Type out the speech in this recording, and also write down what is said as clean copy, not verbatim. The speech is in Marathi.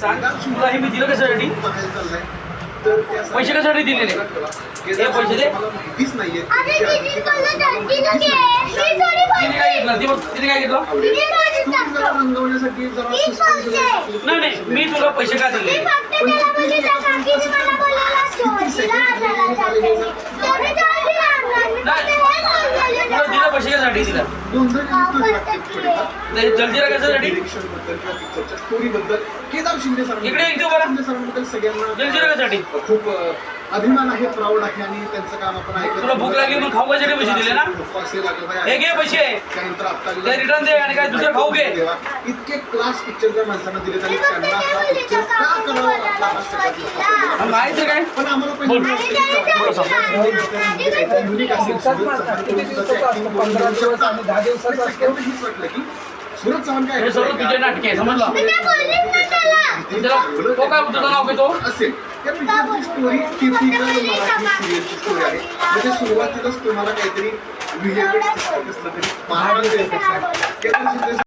सांग तुला हे मी दिलं कशासाठी पैसे कशासाठी दिलेले हे पैसे दे माहितीच नाहीये तिने काय घेतलं तिने काय घेतलं रंगवण्यासाठी नाही नाही मी तुला पैसे का दिले तुला दिलं पैसे कशासाठी दिला जलजिरा कशासाठी स्टोरी बद्दल केदार शिंदे सर इकडे एक बरं सरांबद्दल सगळ्यांना जलजिरा कशासाठी खूप अभिमान आहे प्राऊड आहे आणि त्यांचं काम आपण ऐकलं तुला भूक लागली म्हणून खाऊ कशासाठी पैसे दिले ना हे घे पैसे त्यानंतर आता ते रिटर्न दे आणि काय दुसरं खाऊ घे इतके क्लास पिक्चर त्या माणसांना दिले तरी त्यांना हा पिक्चर का करावा लागला असं माहिती काय पण आम्हाला युनिक असेल वाटलं की सुरत चव्हाण काय हे सर्व तुझे नाटके आहे समजलं तो काय तुझं नाव घेतो असेल त्या पिक्चरची स्टोरी टिपिकल मराठी सिरियलची स्टोरी आहे म्हणजे सुरुवातीलाच तुम्हाला काहीतरी विजय कसलं तरी